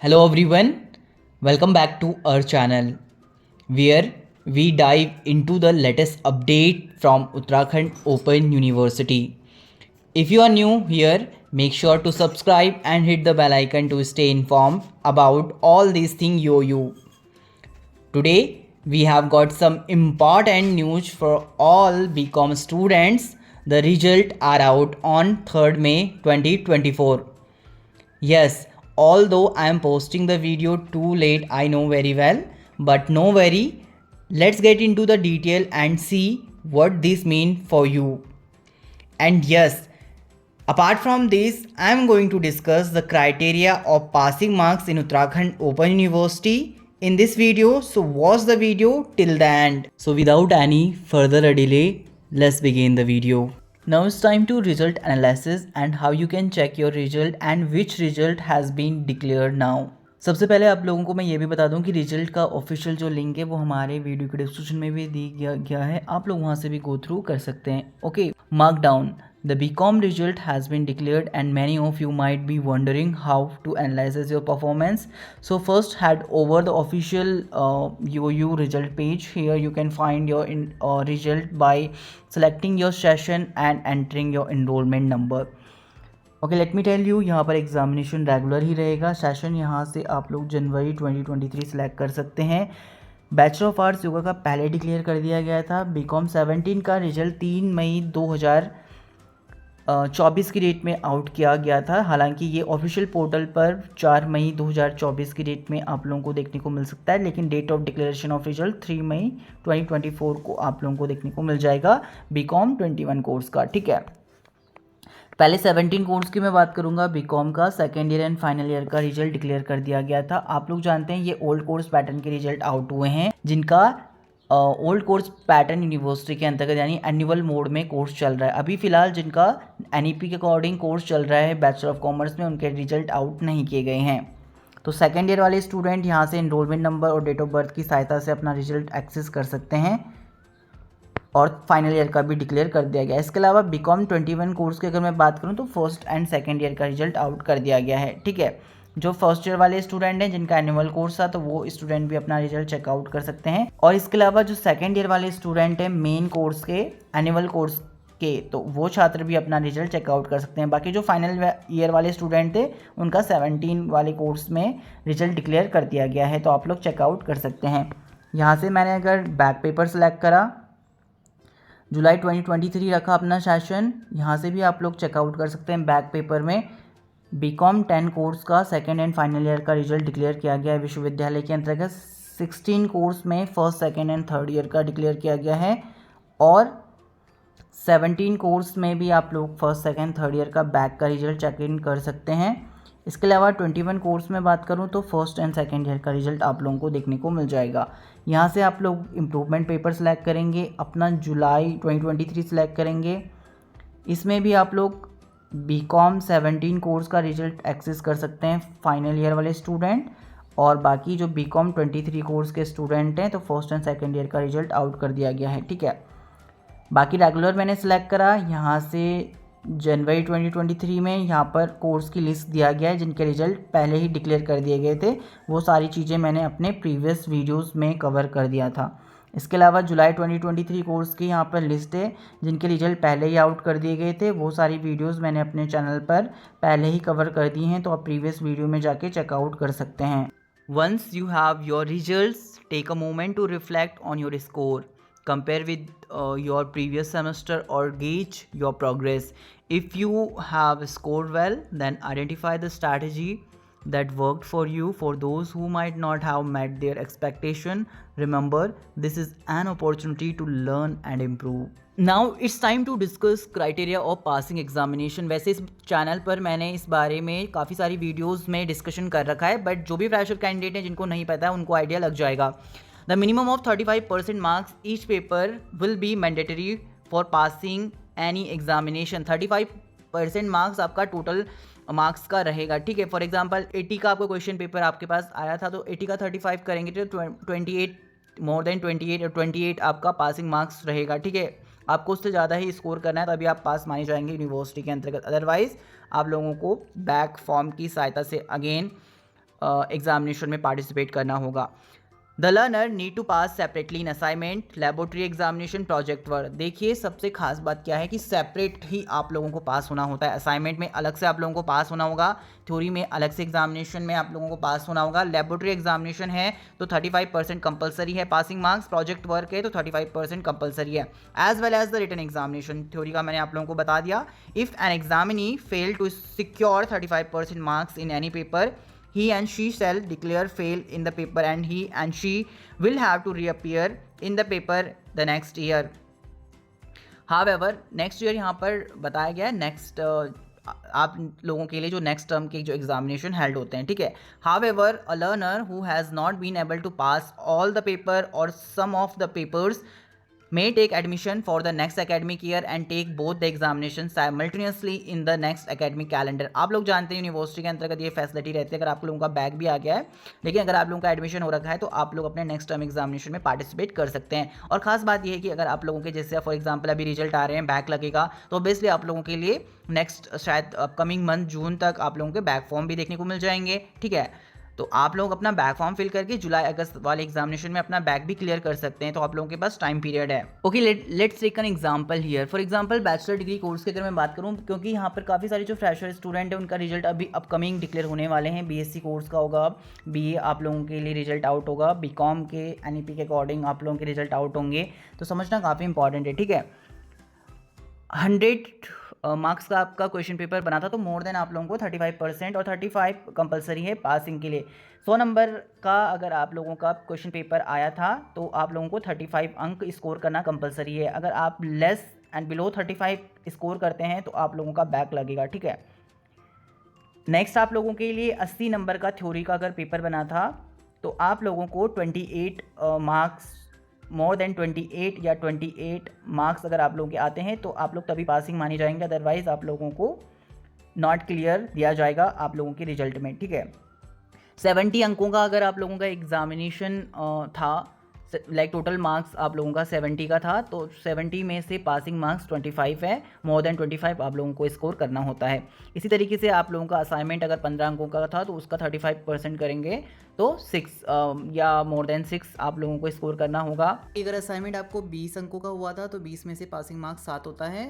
Hello everyone, welcome back to our channel where we dive into the latest update from Uttarakhand Open University. If you are new here, make sure to subscribe and hit the bell icon to stay informed about all these things you. Today we have got some important news for all BCom students. The result are out on 3rd May 2024. Yes, although I am posting the video too late, I know very well, but no worry. Let's get into the detail and see what this means for you. And yes, apart from this, I am going to discuss the criteria of passing marks in Uttarakhand Open University in this video. So watch the video till the end. So without any further delay, let's begin the video. Now it's time to result analysis and how you can check your result and which result has been declared now. सबसे पहले आप लोगों को मैं ये भी बता दूं कि रिजल्ट का ऑफिशियल जो लिंक है वो हमारे वीडियो के डिस्क्रिप्शन में भी दी गया है, आप लोग वहां से भी गो थ्रू कर सकते हैं. Okay, mark down. The BCom result has been declared and many of you might be wondering how to analyze your performance. So first head over the official UOU result page. Here you can find your result by selecting your session and entering your enrollment number. Okay, let me tell you, यहाँ पर examination regular ही रहेगा. Session यहाँ से आप लोग जनवरी 2023 select कर सकते हैं. बैचलर ऑफ आर्ट्स योगा का पहले डिक्लेयर कर दिया गया था. बीकॉम 17 का रिजल्ट 3 मई 2024 की डेट में आउट किया गया था. हालांकि ये ऑफिशियल पोर्टल पर 4 मई 2024 की डेट में आप लोगों को देखने को मिल सकता है, लेकिन date of declaration of result 3 May 2024 को आप लोगों को देखने को मिल जाएगा बीकॉम 21 कोर्स का. ठीक है, पहले 17 कोर्स की मैं बात करूंगा. बीकॉम का second year and final year का रिजल्ट डिक्लेयर कर दिया गया था. आप लोग जानते हैं ये ओल्ड कोर्स पैटर्न के रिजल्ट आउट हुए हैं, जिनका ओल्ड कोर्स पैटर्न यूनिवर्सिटी के अंतर्गत यानी एनुअल मोड में कोर्स चल रहा है. अभी फिलहाल जिनका एनईपी के अकॉर्डिंग कोर्स चल रहा है बैचलर ऑफ कॉमर्स में, उनके रिजल्ट आउट नहीं किए गए हैं. तो सेकेंड ईयर वाले स्टूडेंट यहाँ से एनरोलमेंट नंबर और डेट ऑफ बर्थ की सहायता से अपना रिजल्ट एक्सेस कर सकते हैं और फाइनल ईयर का भी डिक्लेयर कर दिया गया. इसके अलावा बीकॉम 21 कोर्स की अगर मैं बात करूं तो फर्स्ट एंड सेकंड ईयर का रिजल्ट आउट कर दिया गया है. ठीक है, जो फर्स्ट ईयर वाले स्टूडेंट हैं जिनका एनुअल कोर्स था तो वो स्टूडेंट भी अपना रिजल्ट चेकआउट कर सकते हैं. और इसके अलावा जो सेकंड ईयर वाले स्टूडेंट हैं मेन कोर्स के एनुअल कोर्स के, तो वो छात्र भी अपना रिजल्ट चेकआउट कर सकते हैं. बाकी जो फाइनल ईयर वाले स्टूडेंट थे उनका 17 वाले कोर्स में रिजल्ट डिक्लेयर कर दिया गया है, तो आप लोग चेकआउट कर सकते हैं. यहाँ से मैंने अगर बैक पेपर सेलेक्ट करा, जुलाई 2023 रखा अपना सेशन, यहाँ से भी आप लोग चेकआउट कर सकते हैं. बैक पेपर में बीकॉम 10 कोर्स का सेकेंड एंड फाइनल ईयर का रिजल्ट डिक्लेयर किया गया है विश्वविद्यालय के अंतर्गत. 16 कोर्स में first second and third year का डिक्लेयर किया गया है और 17 कोर्स में भी आप लोग फर्स्ट सेकेंड थर्ड ईयर का बैक का रिजल्ट चेक इन कर सकते हैं. इसके अलावा 21 कोर्स में बात करूं तो फर्स्ट एंड सेकेंड ईयर का रिजल्ट आप लोगों को देखने को मिल जाएगा. यहाँ से आप लोग इम्प्रूवमेंट पेपर सेलेक्ट करेंगे, अपना जुलाई 2023 सेलेक्ट करेंगे. इसमें भी आप लोग बीकॉम 17 कोर्स का रिजल्ट एक्सेस कर सकते हैं फाइनल ईयर वाले स्टूडेंट, और बाकी जो बीकॉम 23 कोर्स के स्टूडेंट हैं तो फर्स्ट एंड सेकेंड ईयर का रिजल्ट आउट कर दिया गया है. ठीक है, बाकी रेगुलर मैंने सेलेक्ट करा. यहाँ से जनवरी 2023 में यहाँ पर कोर्स की लिस्ट दिया गया है जिनके रिजल्ट पहले ही डिक्लेयर कर दिए गए थे. वो सारी चीज़ें मैंने अपने प्रीवियस वीडियोस में कवर कर दिया था. इसके अलावा जुलाई 2023 कोर्स की यहाँ पर लिस्ट है जिनके रिजल्ट पहले ही आउट कर दिए गए थे. वो सारी वीडियोस मैंने अपने चैनल पर पहले ही कवर कर दी हैं, तो आप प्रीवियस वीडियो में जाके चेकआउट कर सकते हैं. Once you have your results, take a moment to reflect on your score. Compare with your previous semester or gauge your progress. If you have scored well, then identify the strategy that worked for you. For those who might not have met their expectation, remember this is an opportunity to learn and improve. Now it's time to discuss criteria of passing examination. वैसे इस channel पर मैंने इस बारे में काफ़ी सारी videos में डिस्कशन कर रखा है, बट जो भी फ्रेशर कैंडिडेट हैं जिनको नहीं पता है उनको आइडिया लग जाएगा. The minimum of 35% marks each paper will be mandatory for passing any examination. 35% marks आपका टोटल मार्क्स का रहेगा. ठीक है, फॉर एग्जांपल 80 का आपका क्वेश्चन पेपर आपके पास आया था तो 80 का 35 करेंगे तो 28 मोर देन 28 और 28 आपका पासिंग मार्क्स रहेगा. ठीक है, आपको उससे ज़्यादा ही स्कोर करना है तभी आप पास माने जाएंगे यूनिवर्सिटी के अंतर्गत. अदरवाइज आप लोगों को बैक फॉर्म की सहायता से अगेन एग्जामिनेशन में पार्टिसिपेट करना होगा। The learner need to pass separately in assignment, laboratory examination, project work. देखिए सबसे खास बात क्या है कि सेपरेट ही आप लोगों को पास होना होता है। असाइनमेंट में अलग से आप लोगों को पास होना होगा, थ्योरी में अलग से एग्जामिनेशन में आप लोगों को पास होना होगा। लेबोरेटरी एग्जामिनेशन है तो 35% कंपलसरी है पासिंग मार्क्स, प्रोजेक्ट वर्क है तो 35% कंपलसरी है, as well as the written examination. Theory का मैंने आप लोगों को बता दिया। If an examinee fail to secure 35% marks in any paper, he and she shall declare fail in the paper and he and she will have to reappear in the paper the next year. However, next year यहाँ पर बताया गया है next आप लोगों के लिए जो नेक्स्ट टर्म के जो एग्जामिनेशन हेल्ड होते हैं, ठीक है. However a learner who has not been able to pass all the paper और some of the papers may take admission for the next academic year and take both the examinations simultaneously in the next academic calendar. आप लोग जानते हैं university के अंतर्गत ये facility रहती है, अगर आप लोगों का बैक भी आ गया है लेकिन अगर आप लोगों का एडमिशन हो रखा है तो आप लोग अपने नेक्स्ट टर्म एग्जामिनेशन में पार्टिसिपेट कर सकते हैं. और खास बात ये है कि अगर आप लोगों के जैसे फॉर एग्जाम्पल अभी रिजल्ट आ रहे हैं, बैक लगेगा तो ऑब्वियसली आप लोगों के लिए नेक्स्ट शायद अपकमिंग मंथ जून तक आप लोगों के बैक फॉर्म भी देखने को मिल जाएंगे, ठीक है. तो आप लोग अपना बैक फॉर्म फिल करके जुलाई अगस्त वाले एग्जामिनेशन में अपना बैक भी क्लियर कर सकते हैं, तो आप लोगों के पास टाइम पीरियड है. Okay, let's take an example here. For example bachelor degree course की अगर मैं बात करूं, क्योंकि यहाँ पर काफ़ी सारे जो फ्रेशर स्टूडेंट हैं उनका रिजल्ट अभी अपकमिंग डिक्लेयर होने वाले हैं. बीएससी कोर्स का होगा, बीए आप लोगों के लिए रिजल्ट आउट होगा, बीकॉम के एनईपी के अकॉर्डिंग आप लोगों के रिजल्ट आउट होंगे, तो समझना काफ़ी इंपॉर्टेंट है, ठीक है. 100 मार्क्स का आपका क्वेश्चन पेपर बना था तो मोर देन आप लोगों को 35% और 35 कंपलसरी है पासिंग के लिए. 100 नंबर का अगर आप लोगों का क्वेश्चन पेपर आया था तो आप लोगों को 35 अंक स्कोर करना कंपलसरी है. अगर आप लेस एंड बिलो 35 स्कोर करते हैं तो आप लोगों का बैक लगेगा, ठीक है. नेक्स्ट आप लोगों के लिए 80 नंबर का थ्योरी का अगर पेपर बना था तो आप लोगों को 28 मार्क्स, मोर देन 28 या 28 मार्क्स अगर आप लोगों के आते हैं तो आप लोग तभी पासिंग माने जाएंगे, अदरवाइज आप लोगों को नॉट क्लियर दिया जाएगा आप लोगों के रिजल्ट में, ठीक है. 70 अंकों का अगर आप लोगों का एग्जामिनेशन था, लाइक टोटल मार्क्स आप लोगों का 70 का था तो 70 में से पासिंग मार्क्स 25 है, मोर देन 25 आप लोगों को स्कोर करना होता है. इसी तरीके से आप लोगों का असाइनमेंट अगर 15 अंकों का था तो उसका 35% करेंगे तो 6 या मोर देन 6 आप लोगों को स्कोर करना होगा. अगर असाइनमेंट आपको 20 अंकों का हुआ था तो 20 में से पासिंग मार्क्स 7 होता है,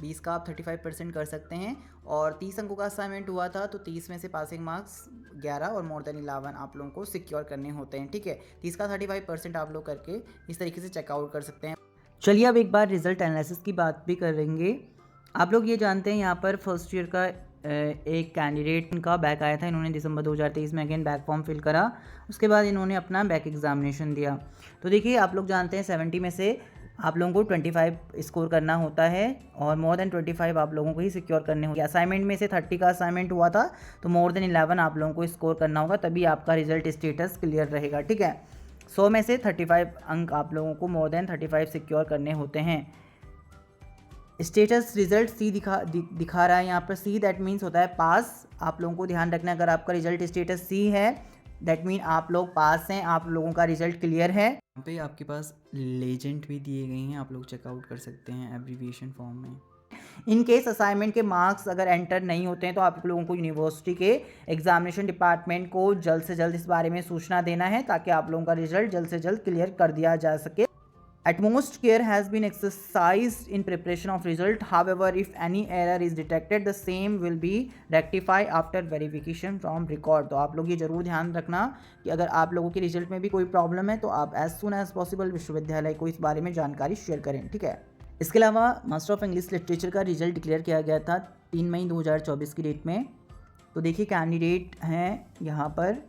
20 का आप 35% कर सकते हैं. और 30 अंकों का असाइनमेंट हुआ था तो 30 में से पासिंग मार्क्स 11 और मोर देन 11 आप लोगों को सिक्योर करने होते हैं, ठीक है. 30 का 35% आप लोग करके इस तरीके से चेकआउट कर सकते हैं. चलिए अब एक बार रिजल्ट एनालिसिस की बात भी करेंगे. आप लोग ये जानते हैं यहाँ पर फर्स्ट ईयर का एक कैंडिडेट का बैक आया था, इन्होंने दिसंबर 2023 में अगेन बैक फॉर्म फिल करा, उसके बाद इन्होंने अपना बैक एग्जामिनेशन दिया. तो देखिए आप लोग जानते हैं 70 में से आप लोगों को 25 स्कोर करना होता है और मोर देन 25 आप लोगों को ही सिक्योर करने होंगे. असाइनमेंट में से 30 का असाइनमेंट हुआ था तो मोर देन 11 आप लोगों को स्कोर करना होगा, तभी आपका रिजल्ट स्टेटस क्लियर रहेगा, ठीक है. 100 में से 35 अंक आप लोगों को मोर देन 35 सिक्योर करने होते हैं. स्टेटस रिजल्ट सी दिखा रहा है यहाँ पर. सी दैट मीन्स होता है पास. आप लोगों को ध्यान रखना है अगर आपका रिजल्ट स्टेटस सी है दैट मीन आप लोग पास हैं, आप लोगों का रिजल्ट क्लियर है. यहाँ पे आपके पास लेजेंड भी दिए गए हैं, आप लोग चेकआउट कर सकते हैं एब्रीविएशन फॉर्म में. इन केस असाइनमेंट के मार्क्स अगर एंटर नहीं होते हैं तो आप लोगों को यूनिवर्सिटी के एग्जामिनेशन डिपार्टमेंट को जल्द से जल्द इस बारे में सूचना देना है ताकि आप लोगों का रिजल्ट जल्द से जल्द क्लियर कर दिया जा सके. Utmost care has been exercised in preparation of result. However, if any error is detected, the same will be rectified after verification from record. तो आप लोग ये जरूर ध्यान रखना कि अगर आप लोगों के रिजल्ट में भी कोई प्रॉब्लम है तो आप एज सुन एज पॉसिबल विश्वविद्यालय को इस बारे में जानकारी शेयर करें, ठीक है. इसके अलावा मास्टर ऑफ इंग्लिश लिटरेचर का रिजल्ट डिक्लेयर किया गया था 3 मई 2024 की डेट में. तो देखिए कैंडिडेट हैं यहाँ पर,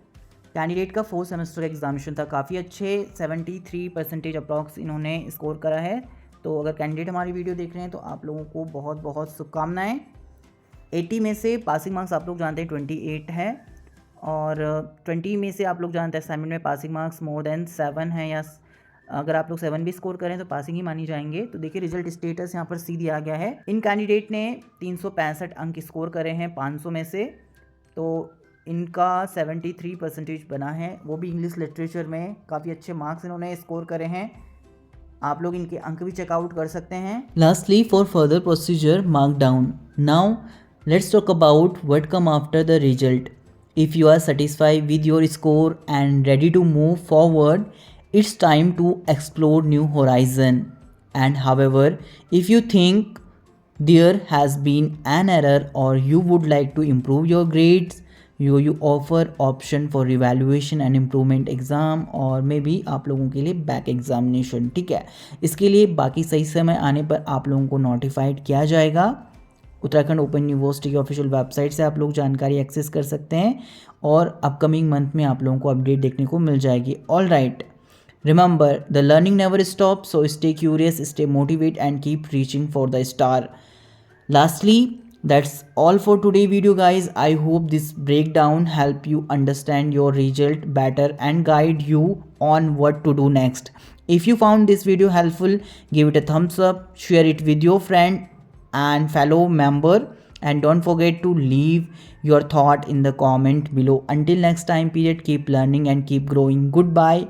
कैंडिडेट का 4 सेमेस्टर का एग्जामिनेशन था, काफ़ी अच्छे 73% अप्रॉक्स इन्होंने स्कोर करा है. तो अगर कैंडिडेट हमारी वीडियो देख रहे हैं तो आप लोगों को बहुत बहुत शुभकामनाएं. 80 में से पासिंग मार्क्स आप लोग जानते हैं 28 है और 20 में से आप लोग जानते हैं असाइनमेंट में पासिंग मार्क्स मोर देन 7 है, या अगर आप लोग 7 भी स्कोर करें तो पासिंग ही मानी जाएंगे. तो देखिए रिजल्ट स्टेटस यहाँ पर सी दिया गया है. इन कैंडिडेट ने 365 अंक स्कोर करे हैं 500 में से, तो इनका 73% बना है, वो भी इंग्लिश लिटरेचर में. काफ़ी अच्छे मार्क्स इन्होंने स्कोर करे हैं, आप लोग इनके अंक भी चेकआउट कर सकते हैं. Lastly for further procedure mark down. Now let's talk about what come after the result. If you are satisfied with your score and ready to move forward, it's time to explore new horizon. And however, if you think there has been an error or you would like to improve your grades, you offer option for evaluation and improvement exam और may be आप लोगों के लिए back examination. ठीक है, इसके लिए बाकी सही समय आने पर आप लोगों को नोटिफाइड किया जाएगा। उत्तराखंड ओपन यूनिवर्सिटी की ऑफिशियल वेबसाइट से आप लोग जानकारी एक्सेस कर सकते हैं और अपकमिंग मंथ में आप लोगों को अपडेट देखने को मिल जाएगी। All right, remember the learning never stop, so stay curious, stay motivate and keep reaching for the star. Lastly, that's all for today video guys. I hope this breakdown help you understand your result better and guide you on what to do next. If you found this video helpful, give it a thumbs up, share it with your friend and fellow member, and don't forget to leave your thought in the comment below. Until next time period, keep learning and keep growing. Goodbye.